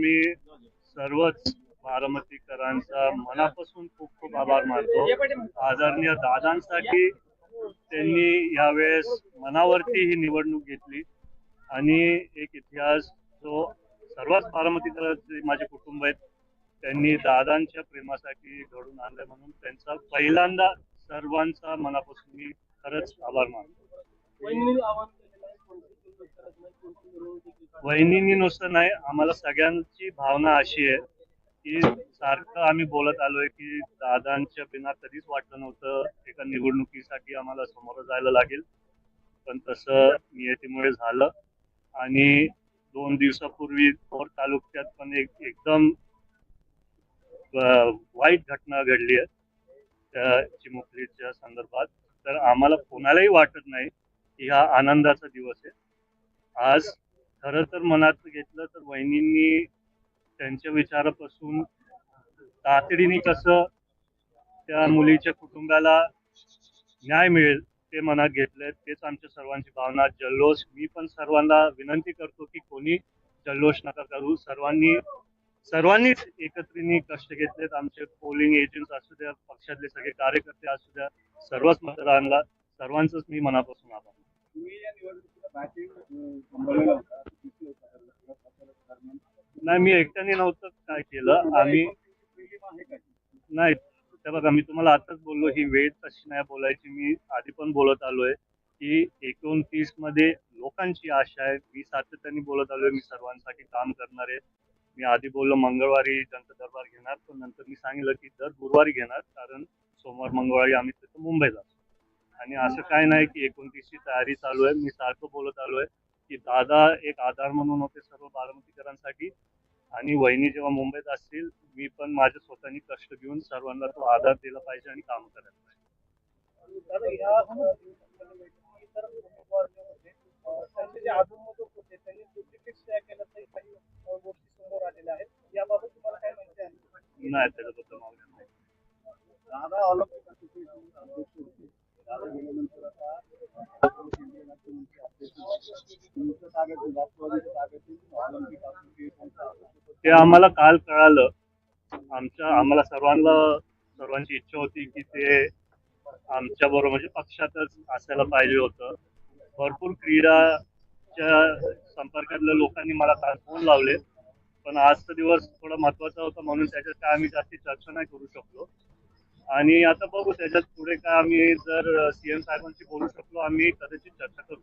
मी सर्वच बारामतीकरांचा मनापासून खूप खूप आभार मानतो. आदरणीय दादांसाठी त्यांनी यावेळेस मनावरती ही निवडणूक घेतली आणि एक इतिहास जो सर्वच बारामतीकर माझे कुटुंब आहेत त्यांनी दादांच्या प्रेमासाठी घडून आणलं, म्हणून त्यांचा पहिल्यांदा सर्वांचा मनापासून मी खरंच आभार मानतो. वहिनींनी नुसतं नाही, आम्हाला सगळ्यांची भावना अशी आहे की सारखं आम्ही बोलत आलोय की दादांच्या बिना कधीच वाटलं नव्हतं एका निवडणुकीसाठी आम्हाला समोर जायला लागेल, पण तसं नियतीमुळे झालं. आणि 2 दिवसापूर्वी भोर तालुक्यात पण एकदम वाईट घटना घडली आहे त्या चिमुकलीच्या संदर्भात. तर आम्हाला कोणालाही वाटत नाही की हा आनंदाचा दिवस आहे आज. खरं तर मनात घेतलं तर वहिनींनी त्यांच्या विचारापासून तातडीने कसं त्या मुलीच्या कुटुंबाला न्याय मिळेल ते मनात घेतलंय. तेच आमच्या सर्वांची भावना. जल्लोष, मी पण सर्वांना विनंती करतो की कोणी जल्लोष नका करू. सर्वांनीच एकत्रित कष्ट घेतलेत. आमचे पोलिंग एजंट्स असू द्या, पक्षातले सगळे कार्यकर्ते असू द्या, सर्वच मतदारांना सर्वांचंच मी मनापासून आभार. नाही, मी एकट्याने नव्हतं काय केलं. आम्ही नाही, ते बघा, मी तुम्हाला आताच बोललो ही वेळ तशी नाही बोलायची. मी आधी पण बोलत आलोय की 29 मध्ये लोकांची आशा आहे. मी सातत्याने बोलत आलोय मी सर्वांसाठी काम करणार आहे. मी आधी बोललो मंगळवारी जनता दरबार घेणार, पण नंतर मी सांगितलं की दर गुरुवारी घेणार, कारण सोमवार मंगळवारी आम्ही तिथं मुंबईत असतो. आणि असं काय नाही की 29 ची तयारी चालू आहे. मी सारखं बोलत आलोय की दादा एक आधार म्हणून होते सर्व बारामतीकरांसाठी, आणि वहिनी जेव्हा मुंबईत असतील मी पण माझ्या स्वतःनी कष्ट घेऊन सर्वांना तो आधार दिला पाहिजे आणि काम करायला पाहिजे. नाही, त्याच्याबद्दल माहिती नाही. ते आम्हाला काल कळालं. आम्हाला सर्वांची इच्छा होती की ते आमच्या बरोबर म्हणजे पक्षातच असायला पाहिजे होतं. भरपूर क्रीडाच्या संपर्कातल्या लोकांनी मला काल फोन लावले, पण आजचा दिवस थोडा महत्वाचा होता म्हणून त्याच्यात काय आम्ही जास्ती चर्चा नाही करू शकलो. आणि आता बघू त्याच्यात पुढे काय आम्ही जर सीएम साहेबांशी बोलू शकलो आम्ही कदाचित चर्चा करू.